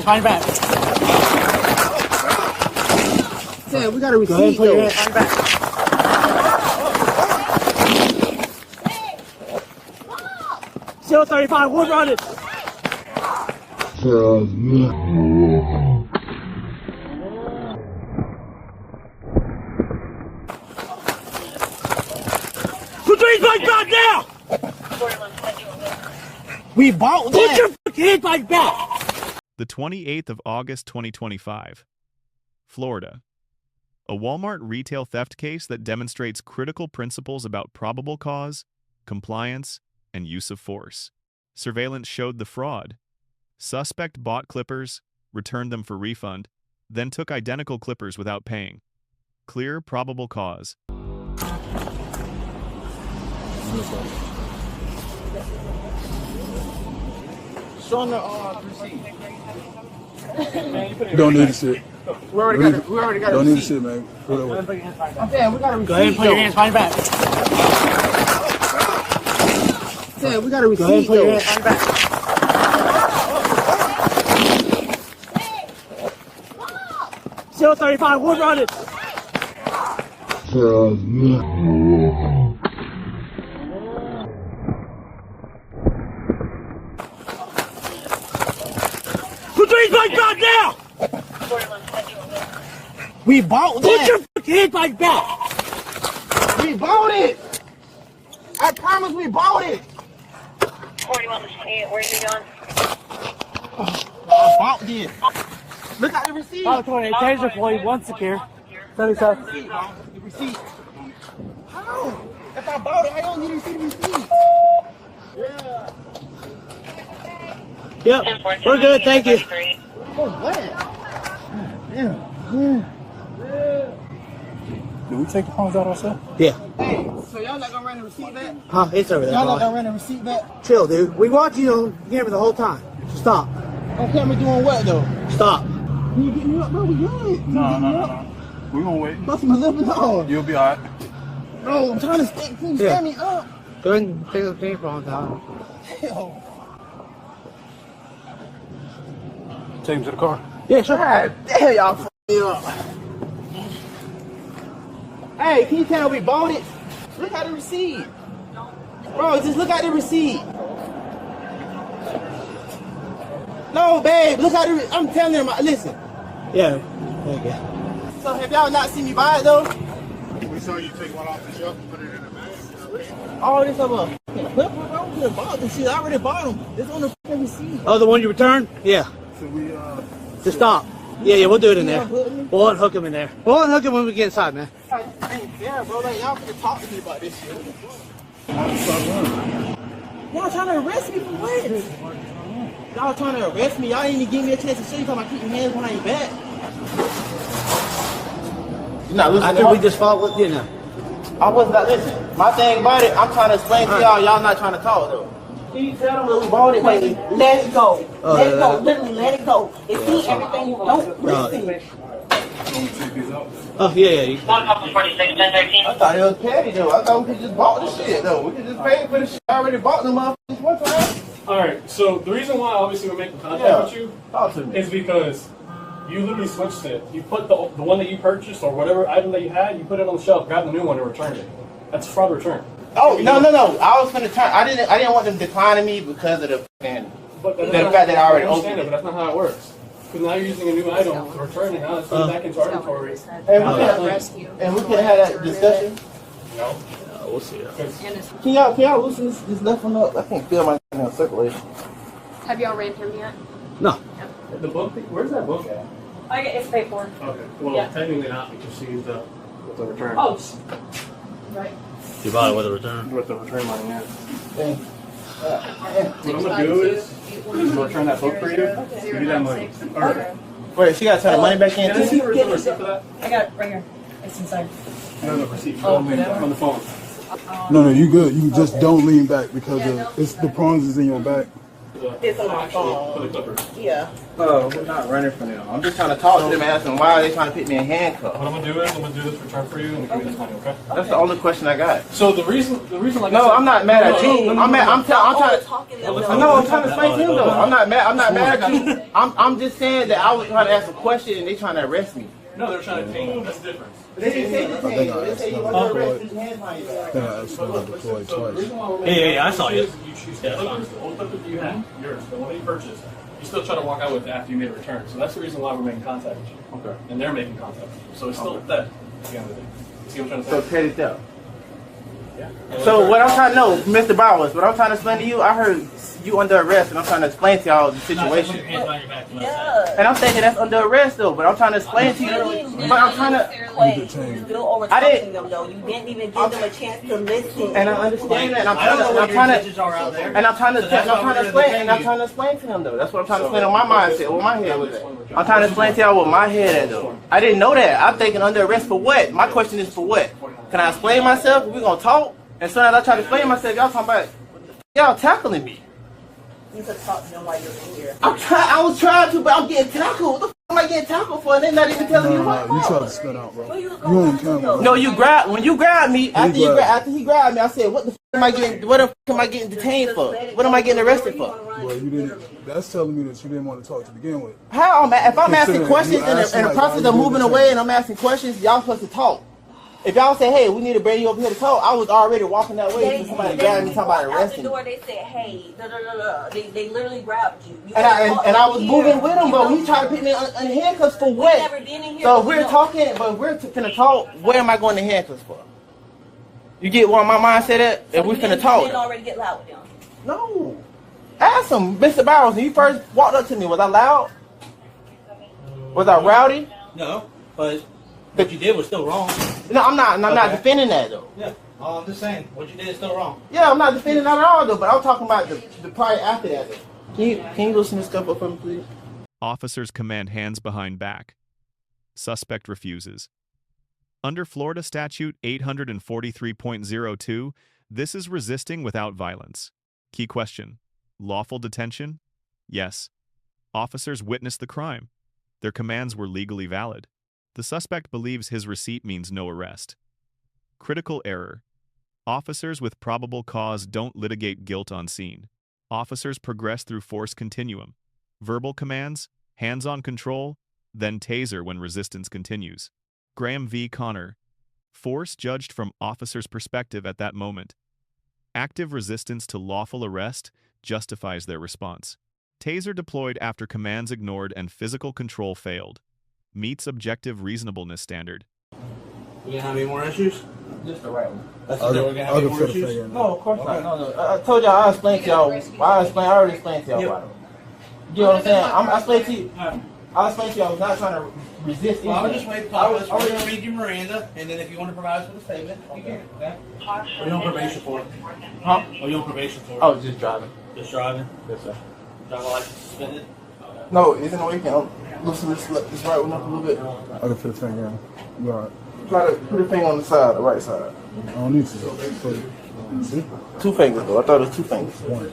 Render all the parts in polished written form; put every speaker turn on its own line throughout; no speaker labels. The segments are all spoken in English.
Find back.
Yeah, we got a receipt though.
Find back. Still 35, we're running. Put these bikes back now! We bought that! Put your fucking bike back!
The 28th of August 2025, Florida. A Walmart retail theft case that demonstrates critical principles about probable cause, compliance, and use of force. Surveillance showed the fraud. Suspect bought clippers, returned them for refund, then took identical clippers without paying. Clear probable cause.
Show them the receipt.
Don't need the shit.
We already got
Don't
a
need the
receipt.
shit, man. Put it away.
Yeah, we got a receipt.
Go ahead and put your hands behind back.
Yeah, we got a
Go ahead and
receipt
put your
though.
hands behind back. Still 35, we're running. Put these bikes back now!
We bought
Put
that.
your fucking bike back!
We bought it. I promise we bought it.
41 to 28, where are you going?
I bought this. Look at the receipt.
Oh, 28, Taser Deployment, one secure. 77.
The receipt. How? If I bought it, I don't need to see the receipt.
Yep, we're good, thank you.
Oh, what? Yeah.
Did we take the phones out ourselves?
Yeah.
Hey, so y'all not gonna run the receipt back?
Huh, it's over there.
Y'all not
boy.
gonna run the receipt back?
Chill, dude. We watch you on camera the whole time. Stop.
On camera doing what though?
Stop.
Can you get me up, bro? We good.
No. We're gonna wait.
Bust my lip and all.
You'll be alright.
Bro, I'm trying to stick. Can you
Yeah.
stand me up?
Go ahead and take the thing from the time.
Hell.
Take him to the car.
Yeah, sure.
God damn, y'all f*** me up. Hey, can you tell we bought it? Look at the receipt. Bro, just look at the receipt. No, babe, look at the I'm telling them, listen.
Yeah. Okay.
So have y'all not seen me buy it though?
We saw you take one off the shelf and put it in the bag.
All this of a clipper, bro. We could've bought this shit. I already bought them. It's on the fucking receipt.
Oh, the one you returned? Yeah.
So we
Just stop. Yeah, we'll do it in there. We'll unhook him in there. We'll unhook him when we get inside, man.
I ain't fair, bro. Like, y'all finna talk to me about this shit. Y'all trying to arrest me for what? Y'all trying to arrest me? Y'all ain't even give me a chance to show you talking about keeping your hands behind your back. You're not listening.
I think we just fought with you now.
I was not listening. My thing about it, I'm trying to explain to y'all. Y'all not trying to talk though. Can you tell them that we bought it?
Wait, let it go.
Oh,
Let it
yeah,
go.
that-
Literally, let it go. It's see everything you don't listen.
Oh, yeah. You,
One couple 46, 1013.
I thought it was petty though. I thought we could just bought the shit though. We could just pay for the shit. I already bought the motherfuckers one time.
Alright, so the reason why obviously we're making contact
Yeah.
with you
Talk to me.
is because you literally switched it. You put the one that you purchased or whatever item that you had, you put it on the shelf, grabbed the new one, and returned it. That's fraud return.
Oh no! I was gonna turn. I didn't want them declining me because of the fucking.
But that's
The
not-
fact that I already
understand
opened
it, but that's not how it works. Because now you're using a new item to return it, now it's going back into our inventory.
And we could have that discussion.
No.
we'll see.
Can y'all loosen this left one up? I can't feel my circulation.
Have y'all ran through yet?
No.
The book, where's that book at?
It's paid for.
Okay, well,
Yeah.
technically not because she used the return.
Oh, right.
You bought it with a return?
With the return money, yeah.
Dang.
What I'm gonna do is return that book for you. Give you that money. Alright.
Wait, she gotta turn the money back in
Can I see
too?
the receipt for that?
I got it right here. It's inside.
No, the receipt.
Oh,
on the phone.
No, you good. You just don't lean back because it's the prongs is in your back.
It's on my phone.
For the clippers.
Yeah.
Oh, I'm not running from them. I'm just trying to talk to them and ask them why are they trying to put me in handcuffs.
What I'm gonna do is I'm gonna do this return for you and give you this money, okay?
That's the only question I got.
So the reason like I
No,
said,
I'm not mad at you. I'm trying to.
No,
No, I'm trying to explain to him though. I'm not mad at you. I'm just saying that I was trying to ask a question and they trying to arrest me.
No, they're trying to take that's the difference.
They didn't say the thing. They say you want to arrest his hands behind your back.
Yeah, I saw you. You choose the old clipper you had, yours, the one that you purchased. You still try to walk out with it after you made a return. So that's the reason why we're making contact with you.
Okay.
And they're making contact with you. So it's still that. At the end of the day. See what I'm trying
So
to say?
pay it up.
Yeah.
So what I'm trying to know, Mr. Bowers, what I'm trying to explain to you, I heard you under arrest, and I'm trying to explain to y'all the situation.
Yeah.
And I'm thinking that's under arrest though, but I'm trying to explain to you. But I'm trying to.
Wait, you still over talking them though. You didn't even give them a chance to listen.
And I understand that. And I'm trying to explain to them though. That's what I'm trying to explain on my mindset, where my head was at. I'm trying to explain to y'all what my head at though. I didn't know that. I'm thinking under arrest for what? My question is for what? Can I explain myself? We're gonna talk. And so as I try to explain myself, y'all talking about y'all tackling me.
You could talk to them while you're in here.
I was trying to, but I'm getting tackled. What the f am I getting tackled for? And they're not even telling me what.
You tried to spin out, bro.
Where you going to though?
No, when you grabbed me, after he grabbed me, I said, what the f am I getting, what the f am I getting detained for? What am I getting arrested for?
Well, you didn't. That's telling me that you didn't want to talk to begin with.
How? If I'm asking questions in the
like,
process of moving away and I'm asking questions, y'all supposed to talk. If y'all say, hey, we need to bring you over here to talk, I was already walking that way. So somebody grabbed me, talking about arresting me.
Out the door, they said, hey, They literally grabbed you.
And I was moving with him, but he tried to put me in handcuffs for what?
Never been in here,
So if we're talking, but we're finna talk, where am I going to handcuffs for? You get where my mindset at? If we finna talk.
You didn't already get loud with them.
No. Ask him, Mr. Barrows, when you first walked up to me, was I loud? Was I rowdy?
No, but what you did was still wrong.
No, I'm not defending that though.
Yeah, I'm just saying, what you did is still wrong.
Yeah, I'm not defending that at all though, but I'm talking about the part after that though. Can you loosen this cup up for me, please?
Officers command hands behind back. Suspect refuses. Under Florida Statute 843.02, this is resisting without violence. Key question: lawful detention? Yes. Officers witnessed the crime. Their commands were legally valid. The suspect believes his receipt means no arrest. Critical error. Officers with probable cause don't litigate guilt on scene. Officers progress through force continuum. Verbal commands, hands-on control, then taser when resistance continues. Graham v. Connor. Force judged from officer's perspective at that moment. Active resistance to lawful arrest justifies their response. Taser deployed after commands ignored and physical control failed. Meets objective reasonableness standard.
We gonna have any more issues?
Just the right one.
That's what we're gonna have any more issues?
No, of course not. No. I told y'all I explained to y'all. I already explained to y'all about it. You know what I'm saying? I explained to you. I explained to you I was not trying to resist.
Well, I would just wait. I was gonna read you Miranda, and then if you want to provide us with a statement, you can. Okay? What are you on probation for?
Huh?
What are you on probation for?
Oh, just driving.
Just driving?
Yes, sir.
Driver license suspended?
No, isn't no way you can loosen this right one up a little bit.
I can put a finger in. You all right?
Try to put a finger on the side, the right side.
I don't need to. See?
2 fingers though. I thought it was 2 fingers.
One.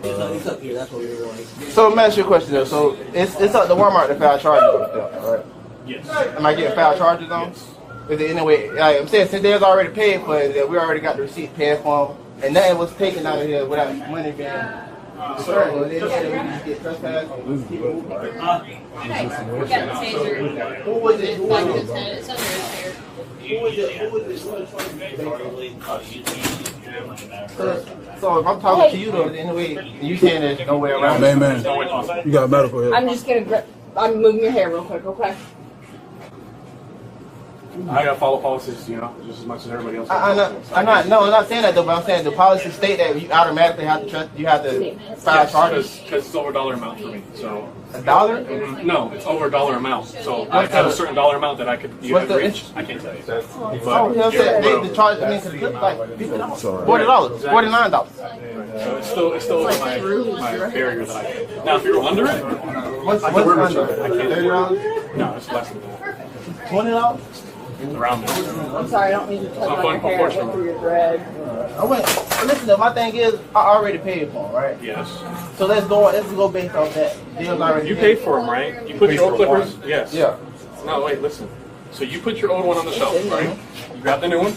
It's up here. That's what we were going.
So let me ask you a question though. So it's up to Walmart to file charges on stuff, right?
Yes.
Am I getting file charges on?
Yes.
Is it anyway? Like I'm saying, since they was already paid for it, that we already got the receipt paid for them, and nothing was taken out of here without money being. Sorry, well, they said we can get trespassed.
We got the taser.
Who was it? Who was it?
It's under his hair.
Who was it? So if I'm talking to you though, anyway, you saying there's no way around it.
Man, you got medical help.
I'm just gonna I'm moving your hair real quick, okay?
I gotta follow policies, you know, just as much as everybody else.
I'm not saying that though, but I'm saying the policy state that you automatically have to file charges.
Because it's over $1 amount for me, so.
$1?
No, it's over $1 amount. So I have a certain $1 amount that I could reach. I can't tell you.
Oh, you know what I'm saying? The charge, I mean, cause it's like $40, $49.
So it's still over my barrier that I can. Now, if you're under it,
What's
I can work with
under?
you. I can't.
$30?
No, it's less than that.
$20?
Around there.
I'm sorry, I don't mean to touch on your hair. I went through your dread.
I went listen though, my thing is, I already paid for them, right?
Yes.
So let's go based off that. Deal's already
You paid for them, right? You put your old clippers? Yes.
Yeah.
No, wait, listen. So you put your old one on the shelf, right? You grabbed the new one,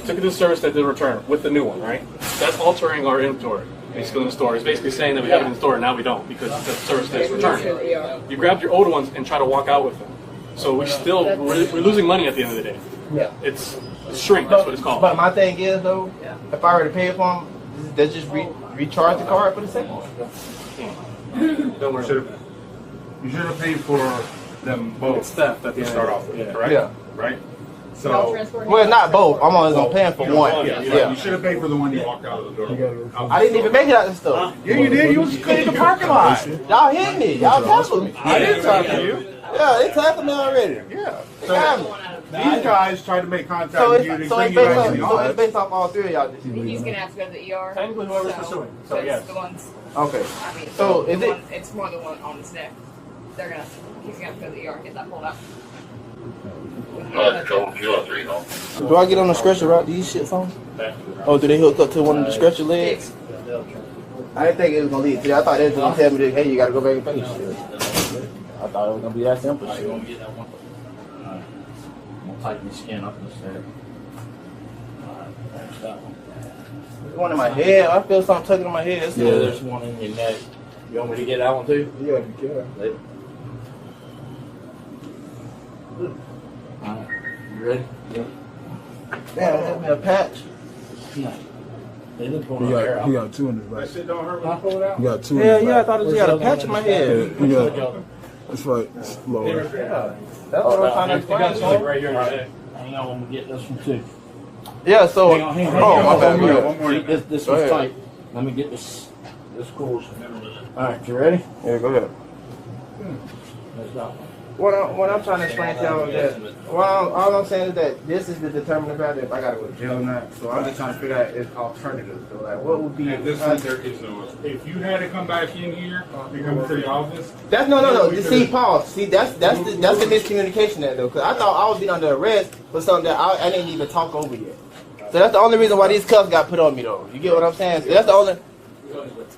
took it to the service that did return with the new one, right? That's altering our inventory, basically in the store. It's basically saying that we have it in the store and now we don't because the service says return. You grabbed your old ones and try to walk out with them. So we're losing money at the end of the day.
Yeah.
It's shrink, that's what it's called.
But my thing is though, if I already paid for them, they just recharge the card for the second one.
Don't worry.
You should have paid for them both.
It's theft at the
to
end
start
of
off
the
with,
day.
correct?
Yeah.
Right?
Y'all
So,
transporting?
Well, not both. I'm only gonna pay for one.
you should have paid for the one you walked out of the door.
I didn't even make it out of the store.
Yeah, you did. You was cleaning the parking lot.
Y'all hit me. Y'all tackled me.
I didn't talk to you.
Yeah, they tackled me already.
Yeah.
They got me.
These guys tried to make contact
So
with you. They
it's
bring you
based
back
off
to the
so it's
office.
based off all three of y'all.
He's gonna have to go to the ER.
Technically, whoever's pursuing. So,
it's
yes.
the ones.
Okay.
I mean,
So
the
is it?
one, it's more than one on his neck. He's gonna have to go to the ER and get that pulled out.
Do I get on the stretcher route these shits on? Oh, do they hook up to one of the stretcher legs? I didn't think it was gonna lead to that. I thought they was gonna tell me that, hey, you gotta go back and pay shit. I thought it was gonna be that simple shit.
I'll tighten the skin up instead.
There's one in my head. I feel something tugging in my head.
Yeah, there's one in your neck. You want me to get that one too?
Yeah, you can.
Alright. You ready?
Damn, that's me a patch.
They didn't pull
He
no hair
got,
out.
he got two in his
That
back.
shit don't hurt when
Huh?
you pull it out?
He got two in
Yeah,
his
yeah, I
back.
thought it was got a patch in my head.
He got, that's right. It's lower.
Yeah, that's what I'm trying to
You got
explain.
something right here in your neck.
Hang on, I'm gonna get this one too.
Yeah, so,
Hang on, hang on.
oh, my bad,
One
my
more,
bad.
one more.
See, this
Go
one's
ahead.
tight. Let me get this course. Alright, you ready?
Yeah, go ahead.
Let's go.
What I'm trying to explain to y'all is that, all I'm saying is that this is the determining factor if I gotta go to jail or not. So I'm just trying to figure out if alternatives. So like, what would be?
At this point, there is no. If you had to come back in here, you come to the office.
That's no. See, pause. See, that's the miscommunication there though, because I thought I was being under arrest for something that I didn't even talk over yet. So that's the only reason why these cuffs got put on me though. You get what I'm saying? So that's the only.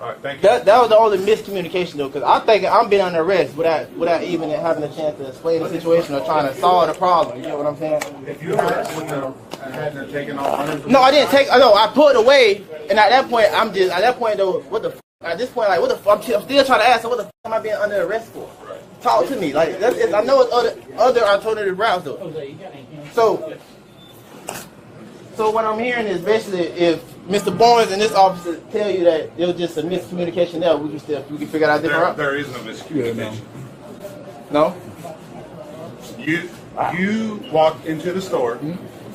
All right, thank you.
That was the only miscommunication though, because I'm thinking I'm being under arrest without even having a chance to explain the situation or trying to solve the problem. You get what I'm saying?
If you had taken off hundreds of
No, I didn't take. No, I pulled away, and at that point, though, what the? At this point, like, what the? I'm still trying to ask, so what the am I being under arrest for? Talk to me, like, I know it's other alternative routes though. So what I'm hearing is basically if Mr. Barnes and this officer tell you that it was just a miscommunication there, we can figure out a different route.
There is no miscommunication.
No.
You walked into the store.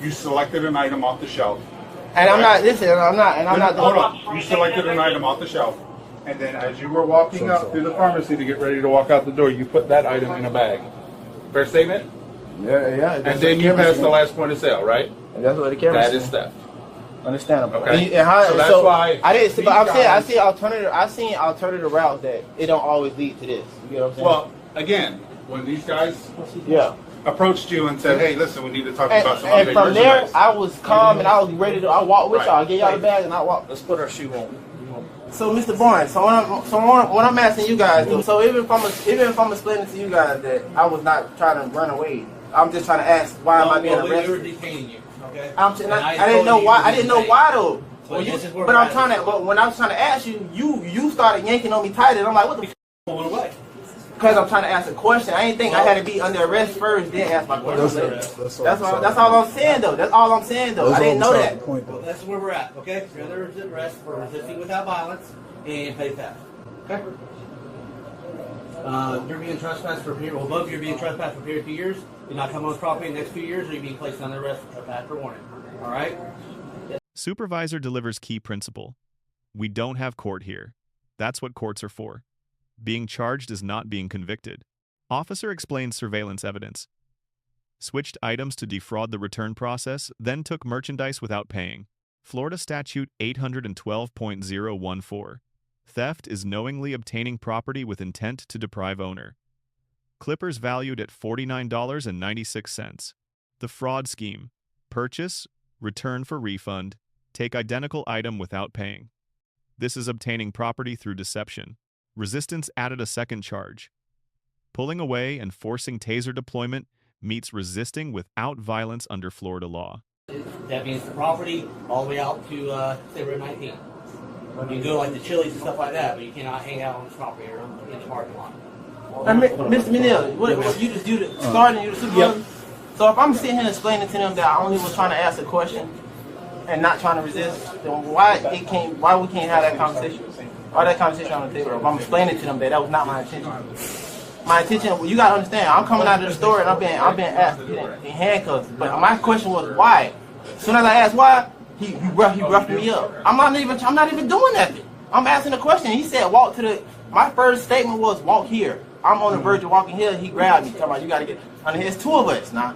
You selected an item off the shelf.
And I'm not. Listen, I'm not.
Hold on. You selected an item off the shelf, and then as you were walking up through the pharmacy to get ready to walk out the door, you put that item in a bag. Fair statement?
Yeah.
And then you passed the last point of sale, right?
And that's what the camera
That
says.
is theft.
Understandable.
Okay.
And how,
So that's why
I didn't.
these
But I'm saying
guys-
I seen alternative routes that it don't always lead to this. You get what I'm saying?
Well, again, when these guys
yeah.
approached you and said, "Hey, listen, we need to talk
And,
about some
and
unpaid
from there,
merchandise."
I was calm and I was ready to. I walked with
Right.
y'all. I gave y'all the bag and I walked.
Let's put our shoe on.
So, Mr. Barnes, so what I'm asking you guys, though, so even if I'm explaining to you guys that I was not trying to run away, I'm just trying to ask why am I being
We were
arrested?
detaining you. Okay.
I didn't know why. I didn't know why though.
So this is where
But
we're
I'm
at.
trying to. But when I was trying to ask you, you started yanking on me tighter. And I'm like, what the?
Pull it away.
Because I'm trying to ask a question. I didn't think I had to be under arrest first, then ask my question.
That's
That's all I'm saying though. That's all I'm saying though. I didn't know that.
Point,
Well,
though.
that's where we're at. Okay. You're under arrest for resisting without violence and pay theft. Okay. You're being trespassed for a period. Well, both of you are being trespassed for a period of 2 years. You're not coming on this property in the next 2 years, or you're being placed under arrest for trespass for warning. All right.
Supervisor delivers key principle. We don't have court here. That's what courts are for. Being charged is not being convicted. Officer explains surveillance evidence. Switched items to defraud the return process, then took merchandise without paying. Florida Statute 812.014. Theft is knowingly obtaining property with intent to deprive owner. Clippers valued at $49.96. The fraud scheme: purchase, return for refund, Take identical item without paying. This is obtaining property through deception. Resistance added a second charge. Pulling away and forcing taser deployment meets resisting without violence under Florida law.
That means the property all the way out to, say, Route 19. You can go like the Chili's and stuff like that, but you cannot hang out on this property or in the parking lot.
Mr. Manil, what you just do the starting, you the supervisor? Yep. So if I'm sitting here explaining to them that I only was trying to ask a question and not trying to resist, then why we can't have that conversation? Why that conversation on the table? If I'm explaining to them that was not my intention. My intention, well, you gotta understand, I'm coming out of the store and I'm being asked to get in handcuffs. But my question was why? As soon as I asked why, he roughed me up. I'm not even doing nothing. I'm asking a question. He said walk to the. My first statement was walk here. I'm on the verge of walking here. He grabbed me. Talking about you gotta get. I mean, there's two of us now.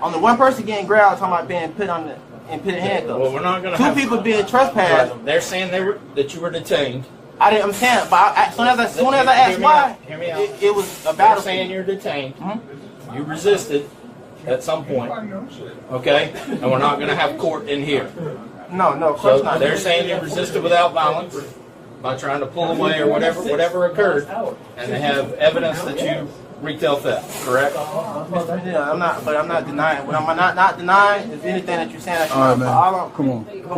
On the one person getting grabbed, talking about being put in handcuffs.
Well, we're not gonna.
Two people being trespassed.
They're saying that you were detained.
I didn't understand, but as soon as I asked why, it was about.
They're saying you're detained.
Mm-hmm.
You resisted at some point. Okay, and we're not going to have court in here.
No, of course not.
They're saying you resisted without violence by trying to pull away or whatever occurred, and they have evidence that you retail theft. Correct?
Yeah, I'm not denying. What I'm not denying is anything that you're saying.
All right, man. Come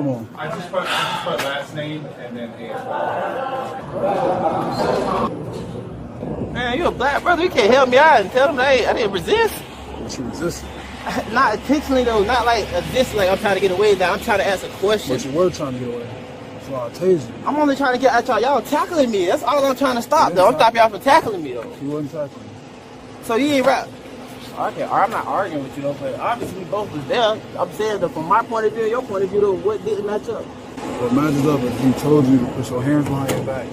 on.
I just put last name and then
Man, you a black brother. You can't help me out and tell them, hey, I didn't resist.
But you resisted.
Not intentionally though. Not like this. Like I'm trying to get away. That I'm trying to ask a question.
But you were trying to get away. So I tased you.
I'm only trying to get at y'all. Y'all tackling me. That's all I'm trying to stop though. I'm stopping y'all from tackling me though.
You wasn't tackling me.
So you ain't rap. Okay, I'm not arguing with you though, but obviously we both was there. I'm saying that from my point of view, your point of view though, what didn't match up?
What matches up is he told you to put your hands behind your back.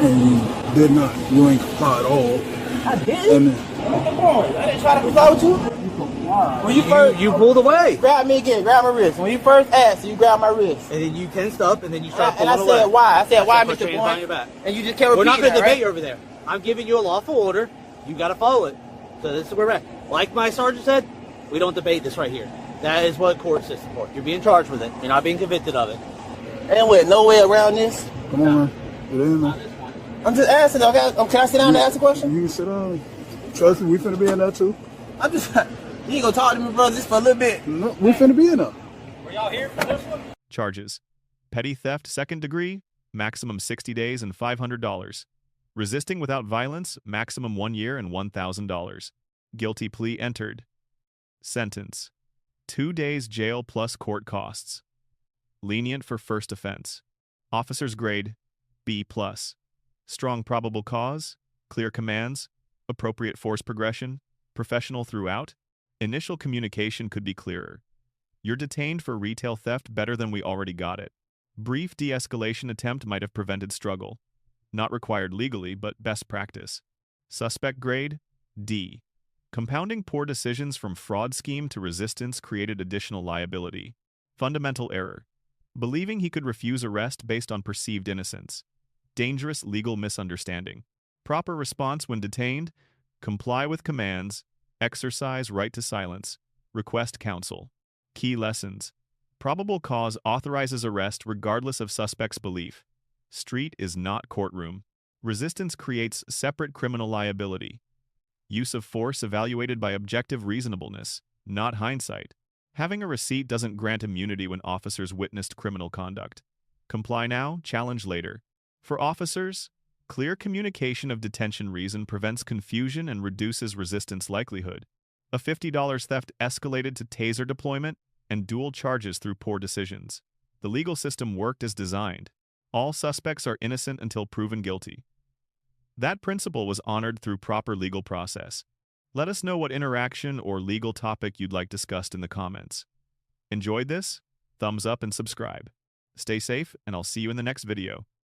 And you did not. You ain't comply at all.
I didn't. Come on, I didn't try to comply with you. When you first,
you pulled away.
Grab me again, grab my wrist. When you first asked, you grabbed my wrist.
And then you tensed up, and then you started pulling away.
And I said, why? I said, why,
Put your
Mr.
hands behind your back.
And you just kept repeating.
We're not going to debate
right?
over there. I'm giving you a lawful order. You got to follow it. So this is where we're at. Like my sergeant said, we don't debate this right here. That is what court system for. You're being charged with it. You're not being convicted of it.
And with no way around this.
Come on, man. Get in there.
I'm just asking. Okay, can I sit down and ask a question?
You can sit down. Trust me, we finna be in there too.
I'm just. You ain't gonna talk to me, brother, just for a little bit.
No, we finna be in there.
Were y'all here for this one?
Charges: petty theft, second degree, maximum 60 days and $500. Resisting without violence, maximum 1 year and $1,000. Guilty plea entered. Sentence: 2 days jail plus court costs. Lenient for first offense. Officer's grade B+. Strong probable cause. Clear commands. Appropriate force progression. Professional throughout. Initial communication could be clearer. You're detained for retail theft better than we already got it. Brief de-escalation attempt might have prevented struggle. Not required legally, but best practice. Suspect grade D. Compounding poor decisions from fraud scheme to resistance created additional liability. Fundamental error. Believing he could refuse arrest based on perceived innocence. Dangerous legal misunderstanding. Proper response when detained: comply with commands, exercise right to silence, request counsel. Key lessons: probable cause authorizes arrest regardless of suspect's belief. Street is not courtroom. Resistance creates separate criminal liability. Use of force evaluated by objective reasonableness, not hindsight. Having a receipt doesn't grant immunity when officers witnessed criminal conduct. Comply now, challenge later. For officers, clear communication of detention reason prevents confusion and reduces resistance likelihood. A $50 theft escalated to taser deployment and dual charges through poor decisions. The legal system worked as designed. All suspects are innocent until proven guilty. That principle was honored through proper legal process. Let us know what interaction or legal topic you'd like discussed in the comments. Enjoyed this? Thumbs up and subscribe. Stay safe, and I'll see you in the next video.